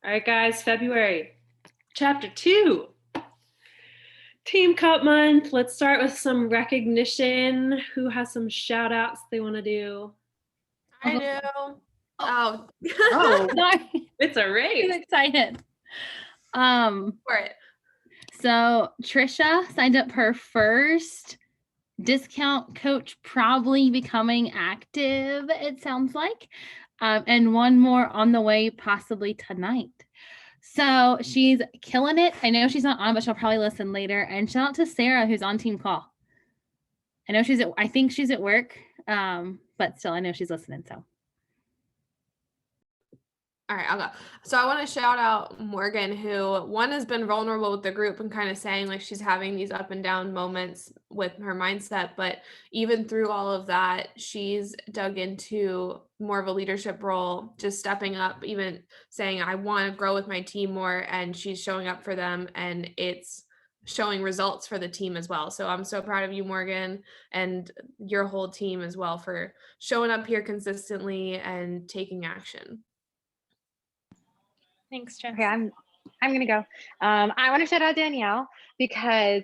All right, guys, February, chapter 2, Team Cup month. Let's start with some recognition. Who has some shout outs they want to do? I do. Oh. Oh, Sorry. it's a I'm race. excited. For it. So Trisha signed up her first discount coach, probably becoming active, it sounds like. And one more on the way, possibly tonight. So she's killing it. I know she's not on, but she'll probably listen later. And shout out to Sarah, who's on team call. I think she's at work, but still, I know she's listening. So. All right, I'll go. So I want to shout out Morgan, who one has been vulnerable with the group and kind of saying like she's having these up and down moments with her mindset. But even through all of that, she's dug into more of a leadership role, just stepping up, even saying, I want to grow with my team more. And she's showing up for them, and it's showing results for the team as well. So I'm so proud of you, Morgan, and your whole team as well for showing up here consistently and taking action. Thanks, Jess. Okay, I'm gonna go. I want to shout out Danielle because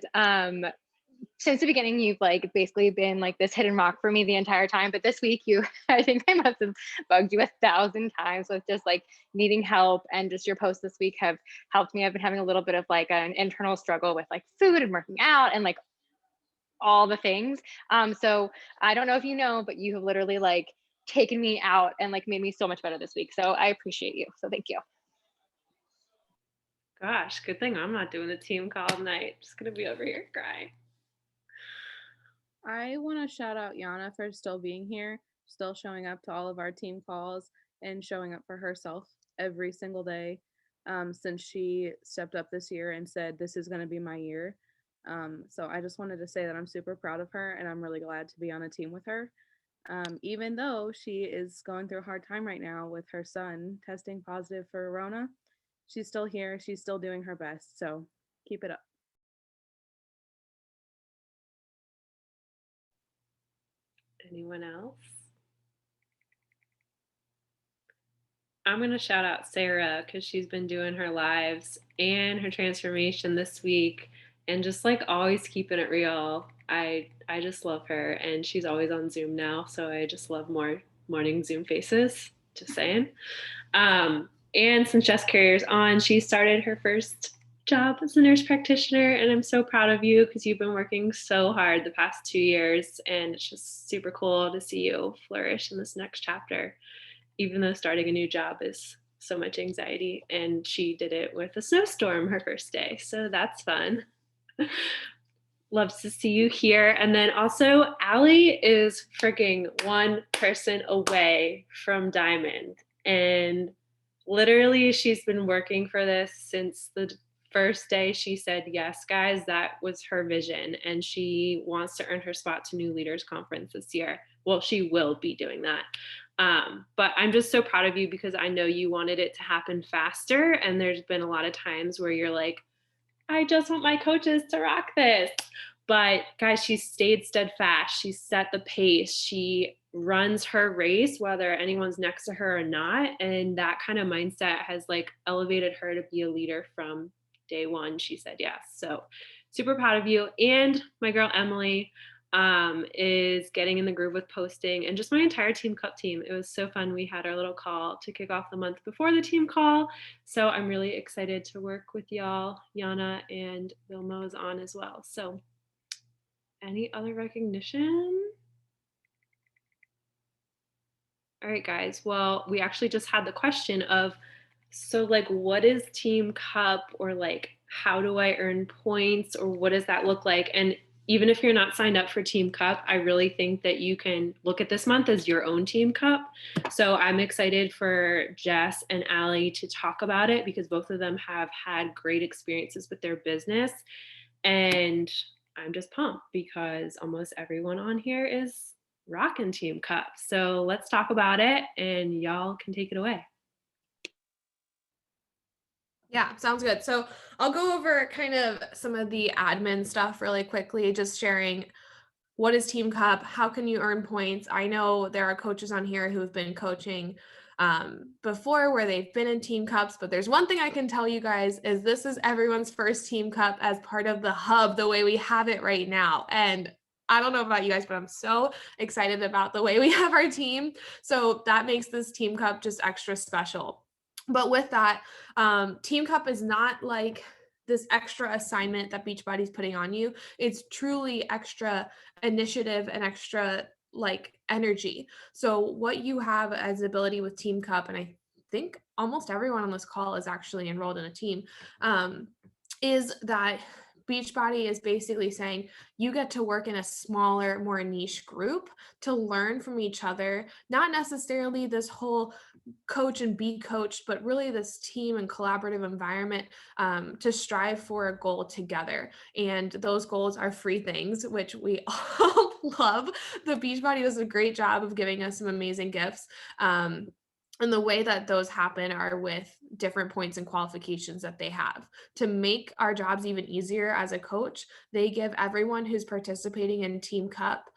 since the beginning you've like basically been like this hidden rock for me the entire time. But this week I think I must have bugged you 1,000 times with just like needing help, and just your posts this week have helped me. I've been having a little bit of like an internal struggle with like food and working out and like all the things. So I don't know if you know, but you have literally like taken me out and like made me so much better this week. So I appreciate you. So thank you. Gosh, good thing I'm not doing the team call tonight. Just gonna be over here crying. I want to shout out Yana for still being here, still showing up to all of our team calls, and showing up for herself every single day since she stepped up this year and said, this is going to be my year. So I just wanted to say that I'm super proud of her, and I'm really glad to be on a team with her. Even though she is going through a hard time right now with her son testing positive for Rona, she's still here. She's still doing her best. So keep it up. Anyone else? I'm going to shout out Sarah because she's been doing her lives and her transformation this week and just like always keeping it real. I just love her, and she's always on Zoom now, so I just love more morning Zoom faces. Just saying. And since Jess Carrier's on, she started her first job as a nurse practitioner, and I'm so proud of you because you've been working so hard the past 2 years, and it's just super cool to see you flourish in this next chapter, even though starting a new job is so much anxiety. And she did it with a snowstorm her first day, so that's fun. Loves to see you here. And then also Allie is freaking one person away from Diamond, and literally she's been working for this since the first day she said yes, guys. That was her vision, and she wants to earn her spot to New Leaders Conference this year. Well, she will be doing that. But I'm just so proud of you because I know you wanted it to happen faster, and there's been a lot of times where you're like, I just want my coaches to rock this. But guys, she stayed steadfast. She set the pace. She runs her race whether anyone's next to her or not, and that kind of mindset has like elevated her to be a leader from day one. She said yes. So super proud of you. And my girl Emily is getting in the groove with posting, and just my entire Team Cup team. It was so fun. We had our little call to kick off the month before the team call, so I'm really excited to work with y'all. Yana and Vilma is on as well. So any other recognition? All right, guys. Well, we actually just had the question of, so like, what is Team Cup, or like, how do I earn points, or what does that look like? And even if you're not signed up for Team Cup, I really think that you can look at this month as your own Team Cup. So I'm excited for Jess and Allie to talk about it because both of them have had great experiences with their business. And I'm just pumped because almost everyone on here is rocking Team Cup. So let's talk about it, and y'all can take it away. Yeah, sounds good. So I'll go over kind of some of the admin stuff really quickly, just sharing what is Team Cup, how can you earn points. I know there are coaches on here who have been coaching before where they've been in team cups. But there's one thing I can tell you guys is this is everyone's first team cup as part of the hub, the way we have it right now. And I don't know about you guys, but I'm so excited about the way we have our team. So that makes this team cup just extra special. But with that, team cup is not like this extra assignment that Beachbody's putting on you. It's truly extra initiative and extra like energy. So what you have as ability with Team Cup, and I think almost everyone on this call is actually enrolled in a team, is that Beachbody is basically saying you get to work in a smaller, more niche group to learn from each other, not necessarily this whole coach and be coached, but really this team and collaborative environment to strive for a goal together. And those goals are free things, which we all love. The Beachbody does a great job of giving us some amazing gifts. And the way that those happen are with different points and qualifications that they have. To make our jobs even easier as a coach, they give everyone who's participating in Team Cup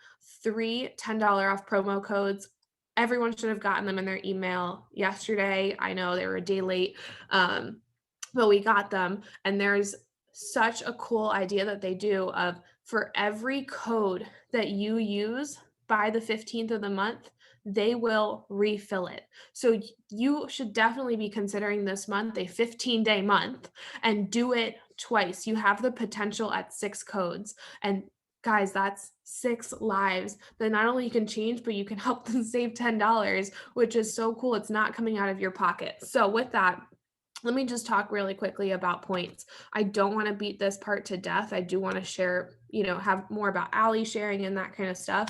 3 $10 off promo codes. Everyone should have gotten them in their email yesterday. I know they were a day late, but we got them. And there's such a cool idea that they do of for every code that you use by the 15th of the month, they will refill it. So you should definitely be considering this month a 15-day month and do it twice. You have the potential at 6 codes. And guys, that's 6 lives that not only you can change, but you can help them save $10, which is so cool. It's not coming out of your pocket. So with that, let me just talk really quickly about points. I don't want to beat this part to death. I do want to share, have more about Allie sharing and that kind of stuff.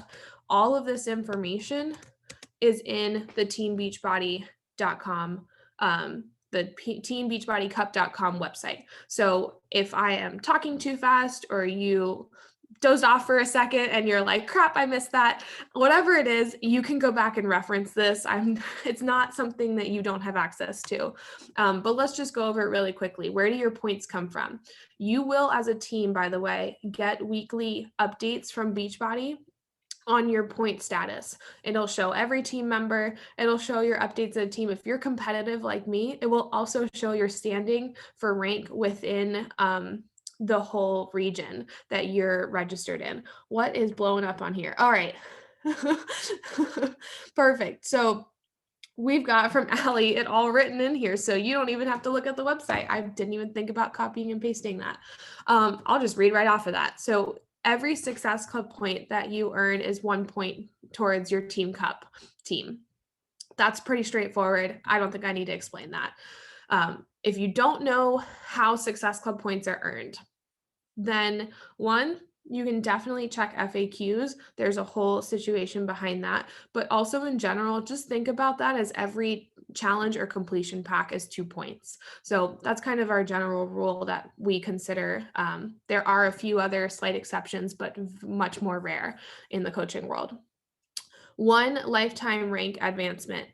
All of this information is in the teambeachbody.com, the teambeachbodycup.com website. So if I am talking too fast or you dozed off for a second and you're like, crap, I missed that, whatever it is, you can go back and reference this. It's not something that you don't have access to. But let's just go over it really quickly. Where do your points come from? You will, as a team, by the way, get weekly updates from Beachbody on your point status. It'll show every team member. It'll show your updates as a team. If you're competitive like me, it will also show your standing for rank within the whole region that you're registered in. What is blowing up on here? All right. Perfect. So we've got from Allie it all written in here, so you don't even have to look at the website. I didn't even think about copying and pasting that. I'll just read right off of that. So every Success Club point that you earn is 1 point towards your Team Cup team. That's pretty straightforward. I don't think I need to explain that. If you don't know how Success Club points are earned, then one, you can definitely check FAQs. There's a whole situation behind that. But also in general, just think about that as every challenge or completion pack is 2 points. So that's kind of our general rule that we consider. There are a few other slight exceptions, but much more rare in the coaching world. 1 lifetime rank advancement.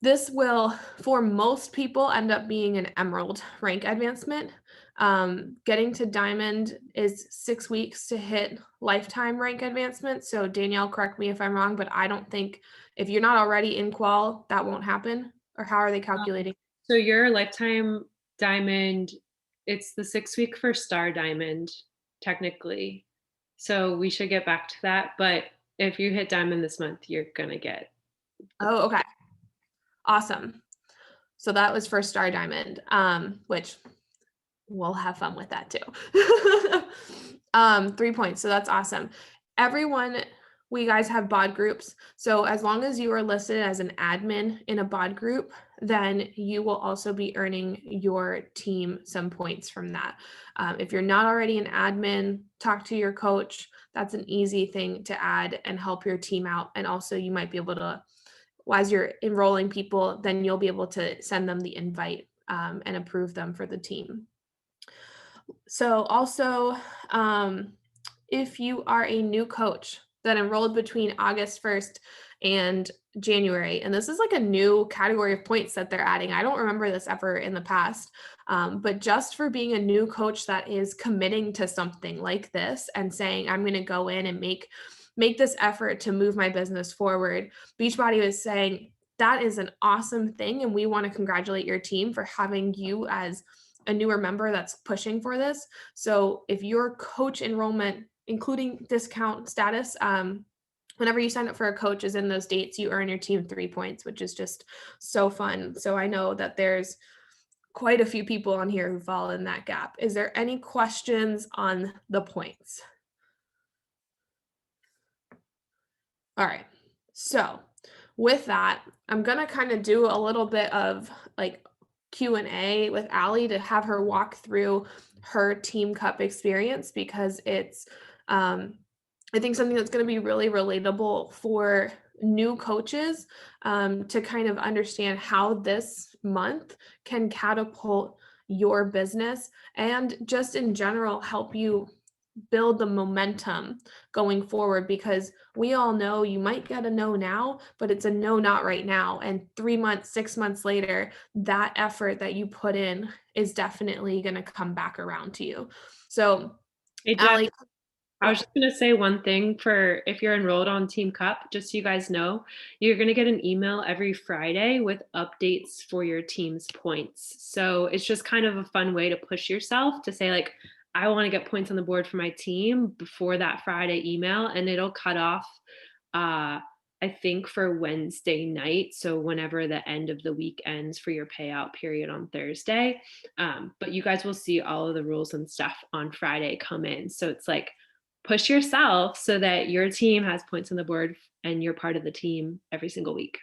This will, for most people, end up being an emerald rank advancement. Getting to diamond is 6 weeks to hit lifetime rank advancement. So Danielle, correct me if I'm wrong, but I don't think if you're not already in qual, that won't happen. Or how are they calculating? So your lifetime diamond, it's the 6 week for star diamond, technically. So we should get back to that. But if you hit diamond this month, you're gonna get. Oh, okay. Awesome. So that was for star diamond, which we'll have fun with that too. 3 points. So that's awesome. Everyone, we guys have bod groups. So as long as you are listed as an admin in a bod group, then you will also be earning your team some points from that. If you're not already an admin, talk to your coach. That's an easy thing to add and help your team out. And also you might be able to, as you're enrolling people, then you'll be able to send them the invite and approve them for the team. So also, if you are a new coach that enrolled between August 1st and January, and this is like a new category of points that they're adding. I don't remember this ever in the past, but just for being a new coach that is committing to something like this and saying, I'm going to go in and make this effort to move my business forward, Beachbody was saying, that is an awesome thing. And we want to congratulate your team for having you as a newer member that's pushing for this. So if your coach enrollment, including discount status, whenever you sign up for a coach is in those dates, you earn your team 3 points, which is just so fun. So I know that there's quite a few people on here who fall in that gap. Is there any questions on the points? All right. So with that, I'm going to kind of do a little bit of like Q&A with Allie to have her walk through her Team Cup experience, because it's I think something that's going to be really relatable for new coaches, to kind of understand how this month can catapult your business and just in general help you build the momentum going forward, because we all know you might get a no now, but it's a no not right now, and 3 months 6 months later that effort that you put in is definitely going to come back around to you. So Hey, Jess, Allie, I was just going to say one thing for if you're enrolled on Team Cup, just so you guys know, you're going to get an email every Friday with updates for your team's points. So it's just kind of a fun way to push yourself to say, like, I want to get points on the board for my team before that Friday email, and it'll cut off, I think, for Wednesday night. So whenever the end of the week ends for your payout period on Thursday. But you guys will see all of the rules and stuff on Friday come in. So it's like, push yourself so that your team has points on the board and you're part of the team every single week.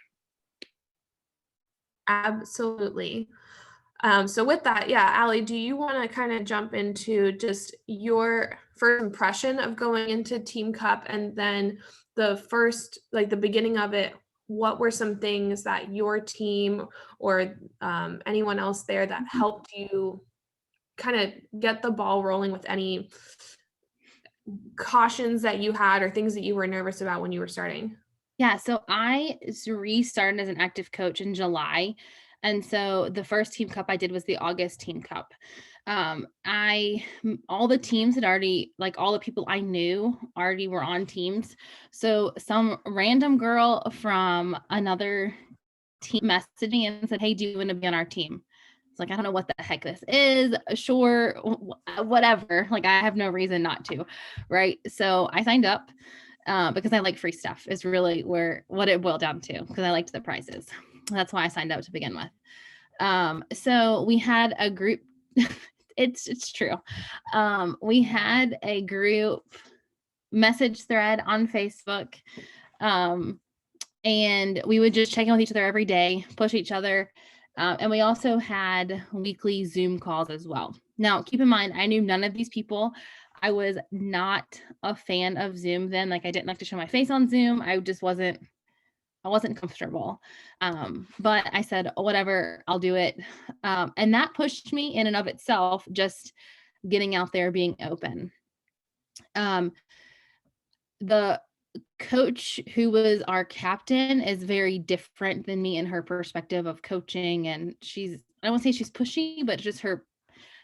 absolutely. So with that, yeah, Allie, do you want to kind of jump into just your first impression of going into Team Cup, and then the first, like the beginning of it, what were some things that your team or anyone else there that helped you kind of get the ball rolling with any cautions that you had or things that you were nervous about when you were starting? Yeah, so I restarted as an active coach in July. And so the first Team Cup I did was the August Team Cup. All the teams had already, like all the people I knew already were on teams. So some random girl from another team messaged me and said, "Hey, do you want to be on our team?" It's like, I don't know what the heck this is. Sure, whatever. Like, I have no reason not to, right? So I signed up because I like free stuff is really what it boiled down to, because I liked the prizes. That's why I signed up to begin with. So we had a group. It's true. We had a group message thread on Facebook. And we would just check in with each other every day, push each other. And we also had weekly Zoom calls as well. Now, keep in mind, I knew none of these people. I was not a fan of Zoom then. Like, I didn't like to show my face on Zoom. I wasn't comfortable. But I said, whatever, I'll do it. And that pushed me in and of itself, just getting out there, being open. The coach who was our captain is very different than me in her perspective of coaching. And I won't say she's pushy, but just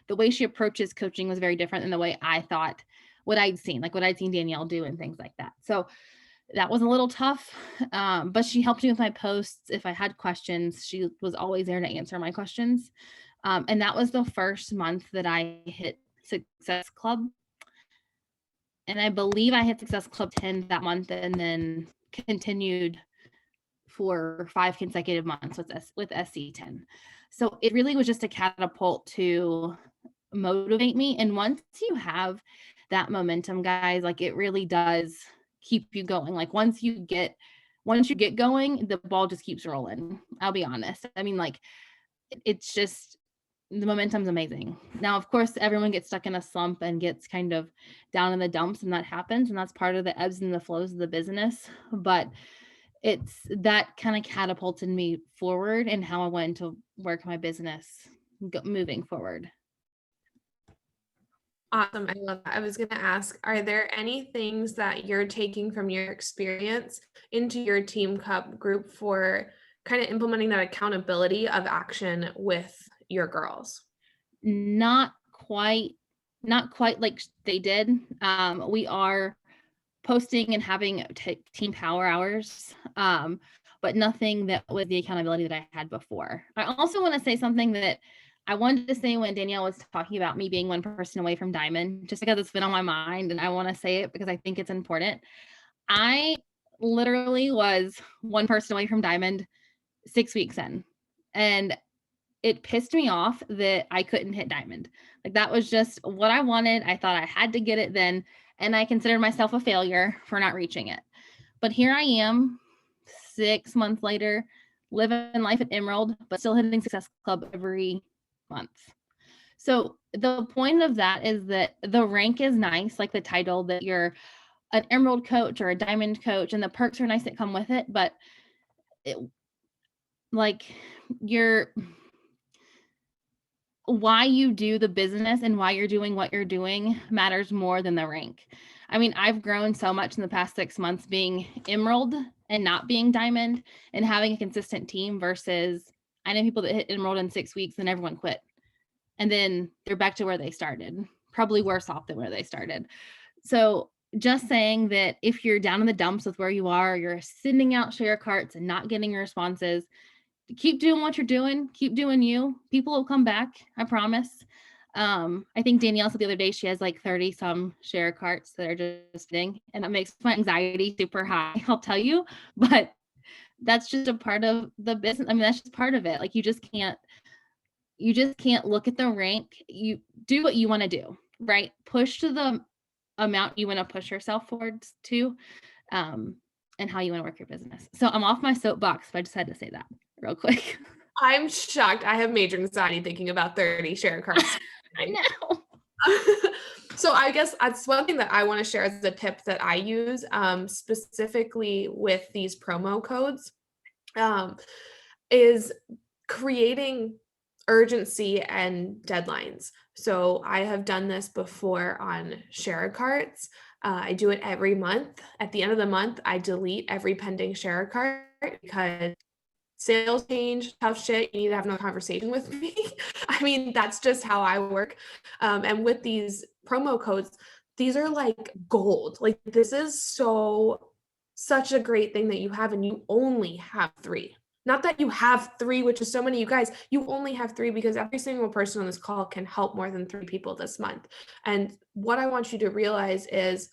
the way she approaches coaching was very different than the way I thought what I'd seen Danielle do and things like that. So that was a little tough. But she helped me with my posts. If I had questions, she was always there to answer my questions. And that was the first month that I hit Success Club. And I believe I hit Success Club 10 that month, and then continued for 5 consecutive months with SC10. So it really was just a catapult to motivate me. And once you have that momentum, guys, like it really does keep you going. Like once you get going, the ball just keeps rolling. I'll be honest. I mean, like it's just, the momentum's amazing. Now, of course, everyone gets stuck in a slump and gets kind of down in the dumps, and that happens, and that's part of the ebbs and the flows of the business. But it's that kind of catapulted me forward and how I went to work my business moving forward. Awesome. I love that. I was going to ask, are there any things that you're taking from your experience into your Team Cup group for kind of implementing that accountability of action with your girls? Not quite like they did. We are posting and having team power hours. But but nothing that was the accountability that I had before. I also want to say something that I wanted to say when Danielle was talking about me being one person away from Diamond, just because it's been on my mind and I want to say it because I think it's important. I literally was one person away from Diamond 6 weeks in, and it pissed me off that I couldn't hit Diamond. Like, that was just what I wanted. I thought I had to get it then, and I considered myself a failure for not reaching it. But here I am 6 months later, living life at Emerald, but still hitting Success Club every month. So the point of that is that the rank is nice, like the title that you're an Emerald coach or a Diamond coach, and the perks are nice that come with it, but it, like, you're why you do the business and why you're doing what you're doing matters more than the rank. I mean, I've grown so much in the past 6 months being Emerald and not being Diamond and having a consistent team versus I know people that hit Emerald in 6 weeks and everyone quit. And then they're back to where they started, probably worse off than where they started. So just saying that if you're down in the dumps with where you are, you're sending out share carts and not getting responses, keep doing what you're doing, keep doing you. People will come back, I promise. I think Danielle said the other day she has like 30 some share carts that are just sitting, and that makes my anxiety super high, I'll tell you. But that's just a part of the business. I mean, that's just part of it. Like, you just can't look at the rank. You do what you want to do, right? Push to the amount you want to push yourself towards to, and how you want to work your business. So I'm off my soapbox, but I just had to say that real quick. I'm shocked. I have major anxiety thinking about 30 share cards. I know. So I guess that's one thing that I want to share as a tip that I use, specifically with these promo codes, is creating urgency and deadlines. So I have done this before on share carts. I do it every month. At the end of the month, I delete every pending share cart because sales change, tough shit. You need to have no conversation with me. I mean, that's just how I work. And with these promo codes, these are like gold. Like, this is such a great thing that you have, and you only have 3. Not that you have 3, which is so many, you guys, you only have 3 because every single person on this call can help more than 3 people this month. And what I want you to realize is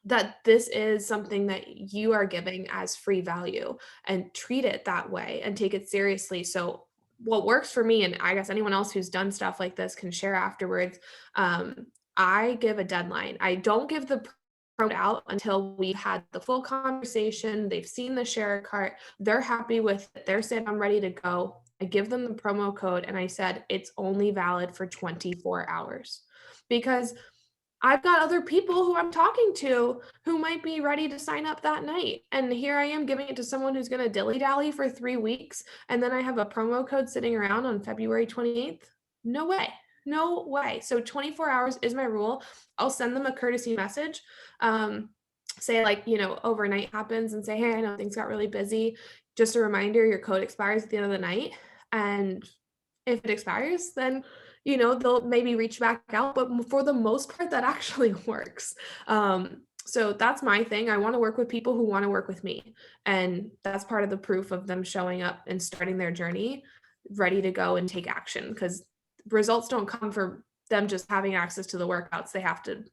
that this is something that you are giving as free value, and treat it that way and take it seriously. So what works for me, and I guess anyone else who's done stuff like this can share afterwards, I give a deadline. I don't give the promote out until we've had the full conversation. They've seen the share cart. They're happy with it. They're saying, I'm ready to go. I give them the promo code, and I said, it's only valid for 24 hours because I've got other people who I'm talking to who might be ready to sign up that night. And here I am giving it to someone who's going to dilly-dally for 3 weeks. And then I have a promo code sitting around on February 28th. No way. No way. So 24 hours is my rule. I'll send them a courtesy message. Say, like, overnight happens, and say, hey, I know things got really busy. Just a reminder, your code expires at the end of the night. And if it expires, then they'll maybe reach back out, but for the most part, that actually works. So that's my thing. I want to work with people who want to work with me. And that's part of the proof of them showing up and starting their journey, ready to go and take action, because results don't come for them just having access to the workouts. They have to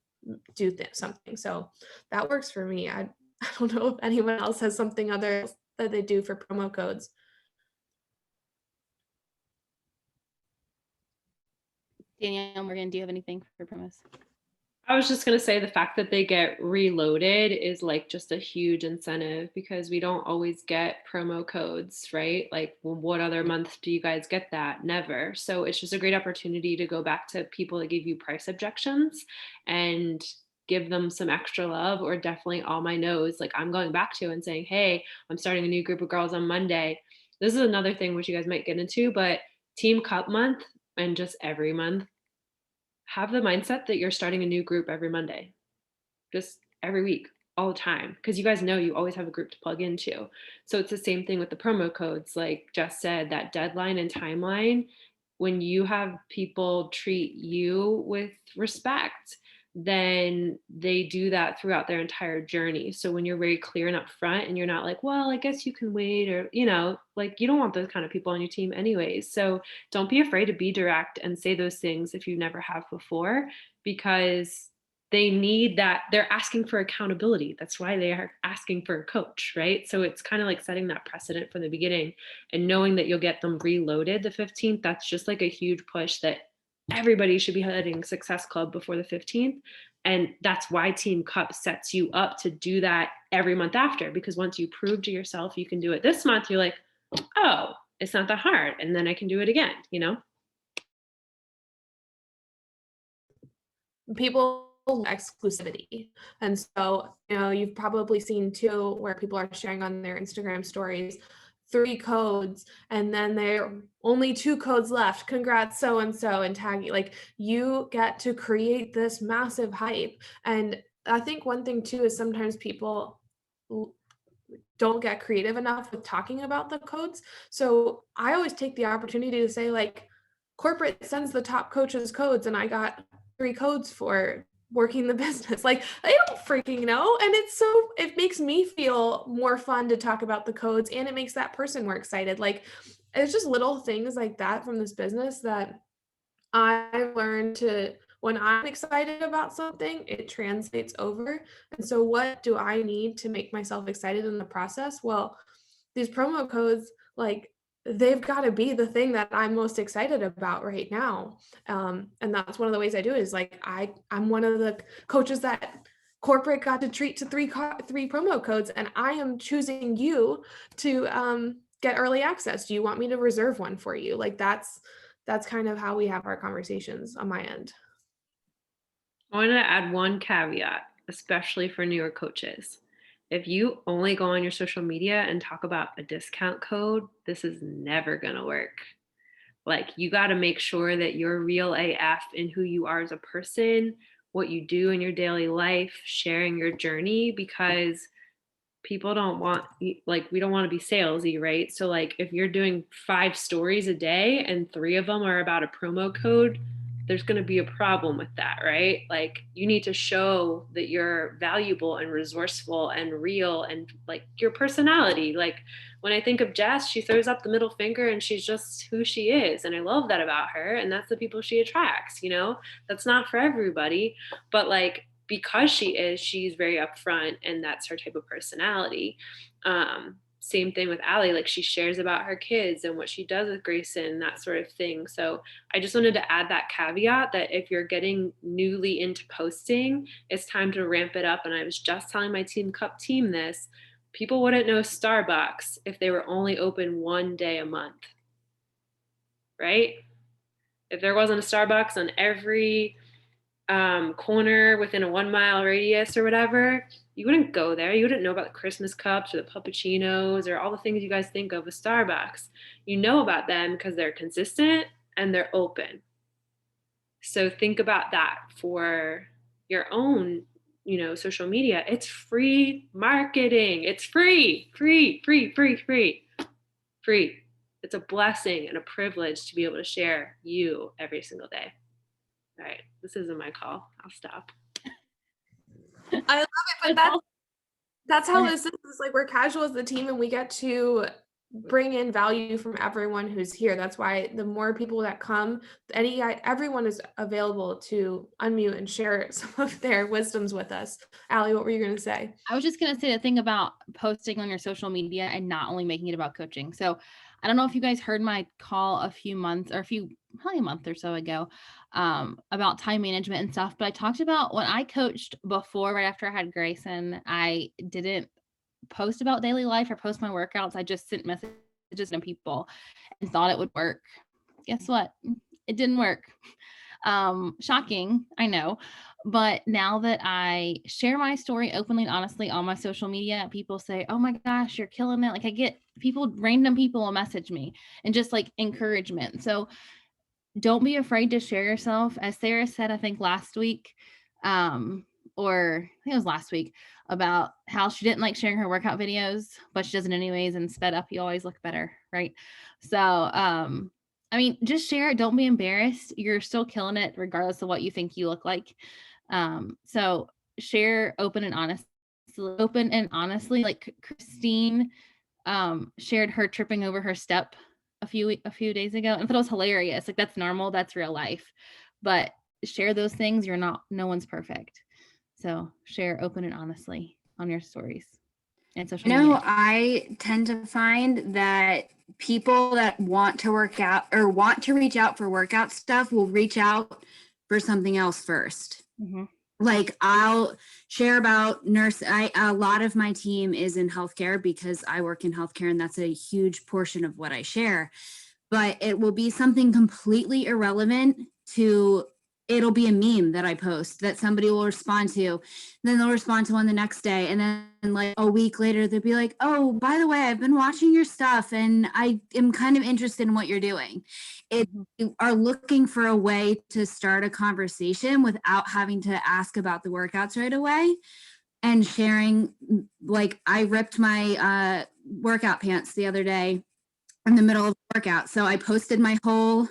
do something. So that works for me. I don't know if anyone else has something other that they do for promo codes. Danielle, Morgan, do you have anything for promos? I was just going to say the fact that they get reloaded is like just a huge incentive, because we don't always get promo codes, right? Like, well, what other month do you guys get that? Never. So it's just a great opportunity to go back to people that give you price objections and give them some extra love, or definitely all my no's, like I'm going back to and saying, hey, I'm starting a new group of girls on Monday. This is another thing which you guys might get into, but Team Cup month and just every month, have the mindset that you're starting a new group every Monday, just every week, all the time, because you guys know you always have a group to plug into. So it's the same thing with the promo codes. Like Jess said, that deadline and timeline, when you have people treat you with respect, then they do that throughout their entire journey. So when you're very clear and upfront and you're not like, well, I guess you can wait, or, like, you don't want those kind of people on your team anyways. So don't be afraid to be direct and say those things if you never have before, because they need that. They're asking for accountability. That's why they are asking for a coach, right? So it's kind of like setting that precedent from the beginning and knowing that you'll get them reloaded the 15th. That's just like a huge push that everybody should be heading Success Club before the 15th. And that's why Team Cup sets you up to do that every month after, because once you prove to yourself you can do it this month, you're like, oh, it's not that hard. And then I can do it again, People exclusivity. And so, you've probably seen too where people are sharing on their Instagram stories 3 codes and then there are only 2 codes left. Congrats, so and so, and tagging. Like, you get to create this massive hype. And I think one thing too is sometimes people don't get creative enough with talking about the codes. So I always take the opportunity to say, like, corporate sends the top coaches codes and I got 3 codes for working the business. Like, I don't freaking know. And it makes me feel more fun to talk about the codes, and it makes that person more excited. Like, it's just little things like that from this business that I learned to, when I'm excited about something, it translates over. And so what do I need to make myself excited in the process? Well, these promo codes, like, they've got to be the thing that I'm most excited about right now. And that's one of the ways I do it is, like, I'm one of the coaches that corporate got to treat to 3 promo codes, and I am choosing you to get early access. Do you want me to reserve one for you? Like, that's kind of how we have our conversations on my end. I want to add one caveat, especially for newer coaches. If you only go on your social media and talk about a discount code, this is never going to work. Like, you got to make sure that you're real AF in who you are as a person, what you do in your daily life, sharing your journey, because people don't want, like, we don't want to be salesy, right? So, like, if you're doing 5 stories a day and 3 of them are about a promo code, there's going to be a problem with that, right? Like, you need to show that you're valuable and resourceful and real, and like your personality. Like, when I think of Jess, she throws up the middle finger and she's just who she is. And I love that about her. And that's the people she attracts, that's not for everybody, but like, because she's very upfront, and that's her type of personality. Same thing with Allie. Like, she shares about her kids and what she does with Grayson, that sort of thing. So I just wanted to add that caveat that if you're getting newly into posting, it's time to ramp it up. And I was just telling my Team Cup team this. People wouldn't know Starbucks if they were only open 1 day a month, right? If there wasn't a Starbucks on every corner within a 1 mile radius or whatever, you wouldn't go there. You wouldn't know about the Christmas cups or the puppuccinos or all the things you guys think of with Starbucks. You know about them because they're consistent and they're open. So think about that for your own, social media. It's free marketing. It's free. It's a blessing and a privilege to be able to share you every single day. All right, this isn't my call. I'll stop. I love it, but that's how this is. It's like, we're casual as the team and we get to bring in value from everyone who's here. That's why the more people that come, everyone is available to unmute and share some of their wisdoms with us. Allie, what were you going to say? I was just going to say the thing about posting on your social media and not only making it about coaching. So I don't know if you guys heard my call probably a month or so ago, about time management and stuff, but I talked about when I coached before, right after I had Grayson, I didn't post about daily life or post my workouts. I just sent messages to people and thought it would work. Guess what? It didn't work. Shocking, I know. But now that I share my story openly and honestly on my social media, people say, oh my gosh, you're killing it. Like, I get random people will message me and just like encouragement. So don't be afraid to share yourself. As Sarah said, I think last week, or I think it was last week, about how she didn't like sharing her workout videos, but she does it anyways, and sped up, you always look better, right? So, I mean, just share it. Don't be embarrassed. You're still killing it regardless of what you think you look like. So share open and honestly, like Christine shared her tripping over her step a few days ago, and I thought it was hilarious. Like, that's normal, that's real life. But share those things. No one's perfect. So share open and honestly on your stories and social media. I tend to find that people that want to work out or want to reach out for workout stuff will reach out for something else first. Mm-hmm. Like, I'll share about a lot of my team is in healthcare because I work in healthcare, and that's a huge portion of what I share. But it will be something completely irrelevant to, it'll be a meme that I post that somebody will respond to. Then they'll respond to one the next day. And then like a week later, they'll be like, oh, by the way, I've been watching your stuff and I am kind of interested in what you're doing. You are looking for a way to start a conversation without having to ask about the workouts right away. And sharing, like, I ripped my workout pants the other day in the middle of the workout. So I posted my whole,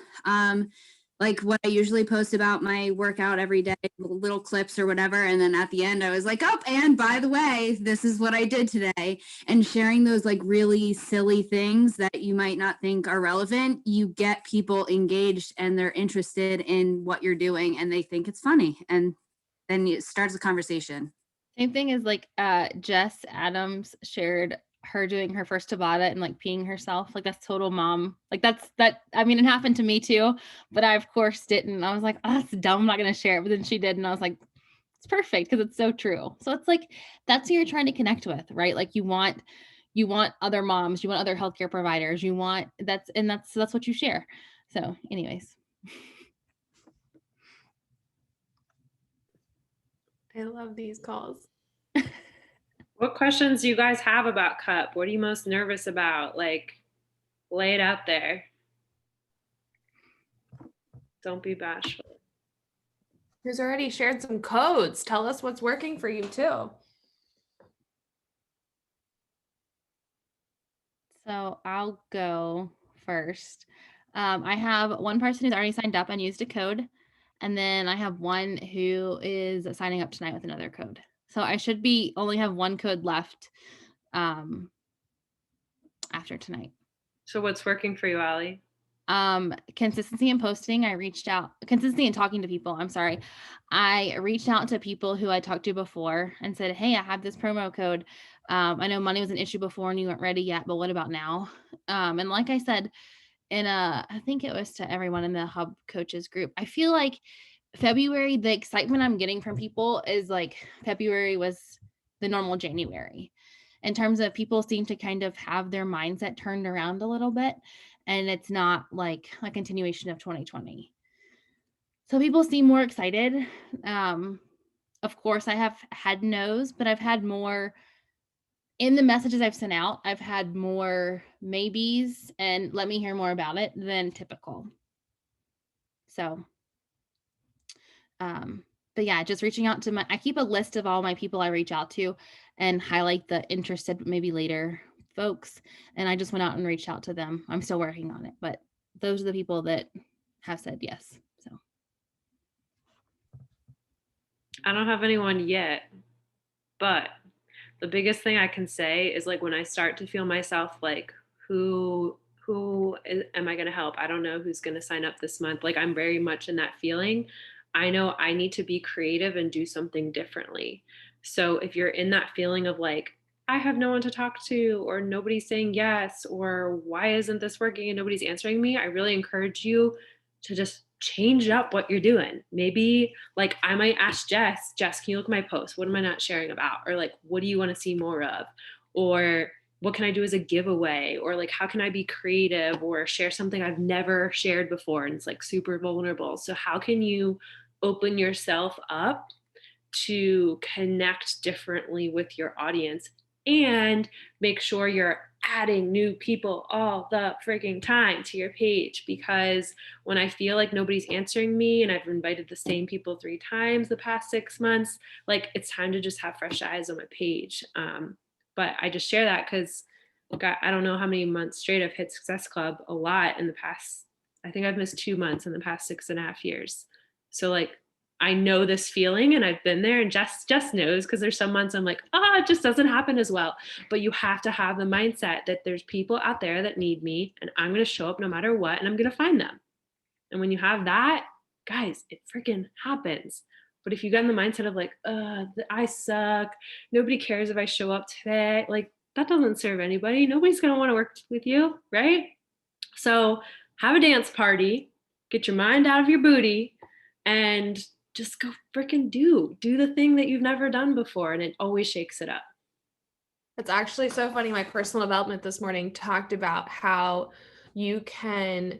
like what I usually post about my workout every day, little clips or whatever. And then at the end, I was like, oh, and by the way, this is what I did today. And sharing those like really silly things that you might not think are relevant, you get people engaged and they're interested in what you're doing and they think it's funny. And then it starts a conversation. Same thing as like Jess Adams shared her doing her first Tabata and like peeing herself. Like, that's total mom. Like, I mean, it happened to me too, but I of course didn't. I was like, oh, that's dumb, I'm not gonna share it. But then she did, and I was like, it's perfect because it's so true. So it's like, that's who you're trying to connect with, right? Like, you want other moms, you want other healthcare providers, that's what you share. So anyways. I love these calls. What questions do you guys have about Cup? What are you most nervous about? Like, lay it out there. Don't be bashful. Who's already shared some codes? Tell us what's working for you too. So I'll go first. I have one person who's already signed up and used a code. And then I have one who is signing up tonight with another code. So I should only have one code left after tonight. So what's working for you, Allie? Consistency in posting. Consistency in talking to people. I'm sorry. I reached out to people who I talked to before and said, hey, I have this promo code. I know money was an issue before and you weren't ready yet, but what about now? And like I said, I think it was to everyone in the Hub Coaches group, I feel like February, the excitement I'm getting from people is like February was the normal January in terms of people seem to kind of have their mindset turned around a little bit, and it's not like a continuation of 2020. So people seem more excited. Of course, I have had no's, but I've had more in the messages I've sent out. I've had more maybes and let me hear more about it than typical. So but yeah, just reaching out to I keep a list of all my people I reach out to and highlight the interested, maybe later folks. And I just went out and reached out to them. I'm still working on it, but those are the people that have said yes. So I don't have anyone yet, but the biggest thing I can say is like when I start to feel myself like, who am I going to help? I don't know who's going to sign up this month. Like, I'm very much in that feeling. I know I need to be creative and do something differently. So if you're in that feeling of like, I have no one to talk to, or nobody's saying yes, or why isn't this working and nobody's answering me, I really encourage you to just change up what you're doing. Maybe like I might ask Jess, can you look at my post? What am I not sharing about? Or like, what do you want to see more of? Or what can I do as a giveaway? Or like, how can I be creative or share something I've never shared before? And it's like super vulnerable. So how can you open yourself up to connect differently with your audience and make sure you're adding new people all the freaking time to your page? Because when I feel like nobody's answering me and I've invited the same people 3 times the past 6 months, like it's time to just have fresh eyes on my page. But I just share that because I don't know how many months straight I've hit Success Club, a lot in the past. I think I've missed 2 months in the past 6.5 years. So like I know this feeling and I've been there, and Jess knows, because there's some months I'm like, it just doesn't happen as well. But you have to have the mindset that there's people out there that need me, and I'm going to show up no matter what, and I'm going to find them. And when you have that, guys, it freaking happens. But if you get in the mindset of like, I suck, nobody cares if I show up today, like that doesn't serve anybody. Nobody's going to want to work with you, right? So have a dance party, get your mind out of your booty, and just go freaking do the thing that you've never done before. And it always shakes it up. It's actually so funny. My personal development this morning talked about how you can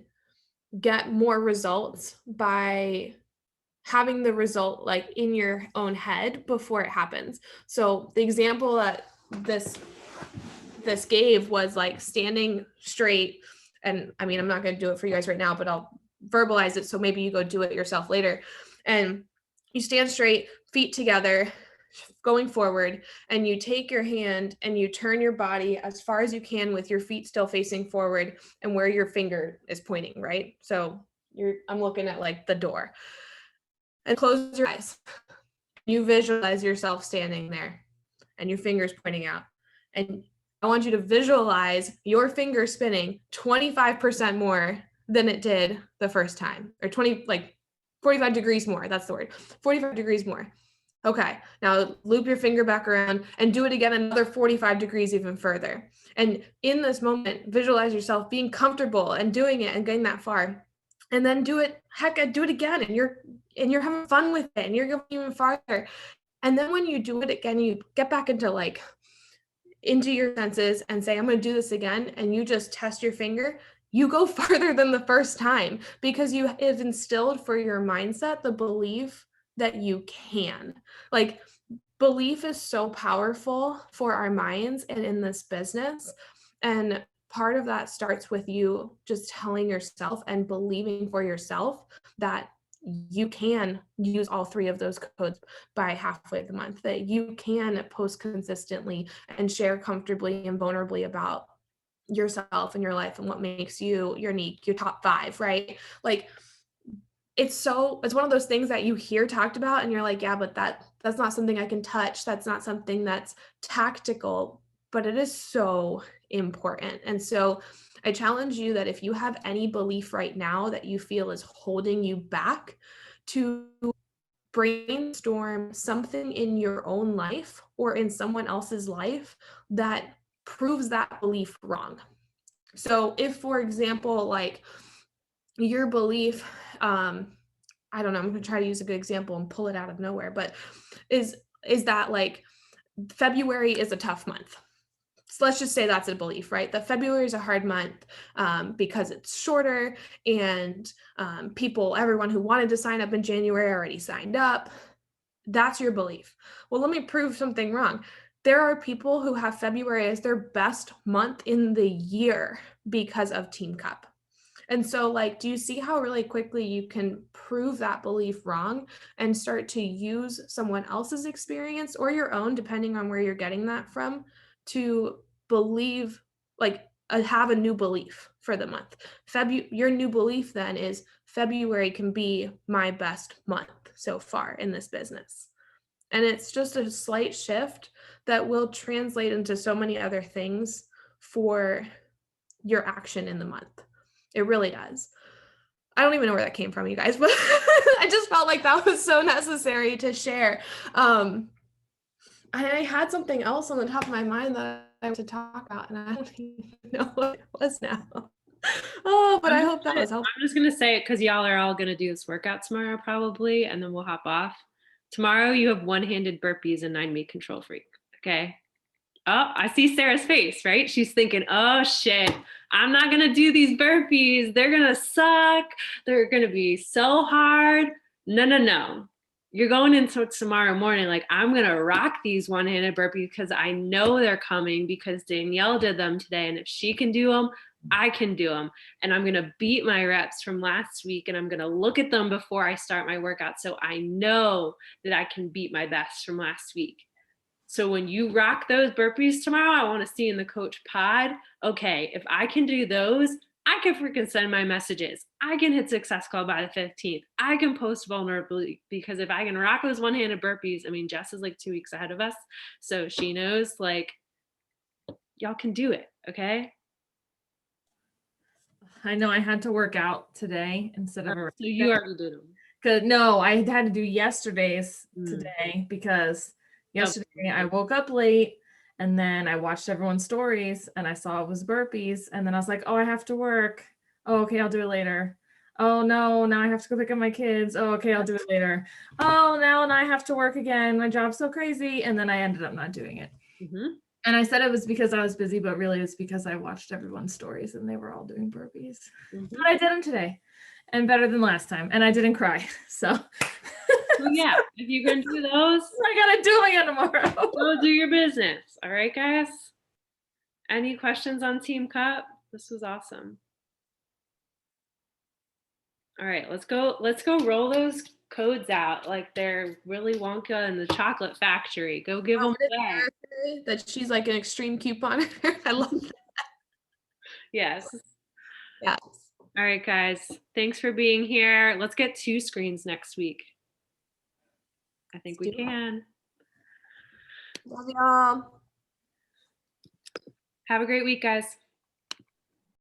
get more results by having the result like in your own head before it happens. So the example that this gave was like standing straight. And I mean, I'm not going to do it for you guys right now, but I'll verbalize it. So maybe you go do it yourself later. And you stand straight, feet together, going forward, and you take your hand and you turn your body as far as you can with your feet still facing forward and where your finger is pointing, right? So I'm looking at like the door. And close your eyes. You visualize yourself standing there and your fingers pointing out. And I want you to visualize your finger spinning 25% more than it did the first time, or 45 degrees more. That's the word. 45 degrees more. Okay, now loop your finger back around and do it again, another 45 degrees even further. And in this moment, visualize yourself being comfortable and doing it and getting that far. And then do it again, and you're having fun with it, and you're going even farther. And then when you do it again, you get back into your senses and say, I'm going to do this again. And you just test your finger. You go farther than the first time because you have instilled for your mindset the belief that you can. Like, belief is so powerful for our minds and in this business. And part of that starts with you just telling yourself and believing for yourself that you can use all three of those codes by halfway of the month, that you can post consistently and share comfortably and vulnerably about yourself and your life and what makes you unique, your top 5, right? Like, it's one of those things that you hear talked about and you're like, yeah, but that's not something I can touch. That's not something that's tactical, but it is so important. And so I challenge you that if you have any belief right now that you feel is holding you back, to brainstorm something in your own life or in someone else's life that proves that belief wrong. So if, for example, like your belief, I don't know, I'm going to try to use a good example and pull it out of nowhere, but is that like February is a tough month. So let's just say that's a belief, right? That February is a hard month because it's shorter and everyone who wanted to sign up in January already signed up. That's your belief. Well, let me prove something wrong. There are people who have February as their best month in the year because of Team Cup. And so, like, do you see how really quickly you can prove that belief wrong and start to use someone else's experience or your own, depending on where you're getting that from, to believe, have a new belief for the month. Your new belief then is February can be my best month so far in this business. And it's just a slight shift that will translate into so many other things for your action in the month. It really does. I don't even know where that came from, you guys, but I just felt like that was so necessary to share. I had something else on the top of my mind that I wanted to talk about, and I don't even know what it was now. But I hope that was helpful. I'm just going to say it because y'all are all going to do this workout tomorrow probably, and then we'll hop off. Tomorrow you have one-handed burpees and 9-meat control freak, okay? Oh, I see Sarah's face, right? She's thinking, oh shit, I'm not going to do these burpees. They're going to suck. They're going to be so hard. No. You're going into tomorrow morning like, I'm going to rock these one-handed burpees because I know they're coming because Danielle did them today. And if she can do them, I can do them. And I'm going to beat my reps from last week and I'm going to look at them before I start my workout. So I know that I can beat my best from last week. So when you rock those burpees tomorrow, I want to see in the coach pod, okay, if I can do those, I can freaking send my messages. I can hit success call by the 15th. I can post vulnerably because if I can rock those one-handed burpees, I mean, Jess is like 2 weeks ahead of us. So she knows like y'all can do it. Okay. I know I had to work out today instead of a So you already did them. Cause no, I had to do yesterday's Mm. today because Oh. yesterday I woke up late and then I watched everyone's stories and I saw it was burpees and then I was like, oh, I have to work. Oh, okay, I'll do it later. Oh no, now I have to go pick up my kids. Oh, okay, I'll do it later. Oh, now and I have to work again. My job's so crazy. And then I ended up not doing it. Mm-hmm. And I said it was because I was busy, but really it's because I watched everyone's stories and they were all doing burpees. Mm-hmm. But I did them today and better than last time. And I didn't cry. So Well, yeah, if you can do those, I gotta do it again tomorrow. go do your business. All right, guys. Any questions on Team Cup? This was awesome. All right, let's go roll those codes out like they're Willy Wonka and the Chocolate Factory. Go give them back. That she's like an extreme couponer. I love that. Yes. Yes. All right, guys. Thanks for being here. Let's get 2 screens next week. I think we can. Love y'all. Have a great week, guys.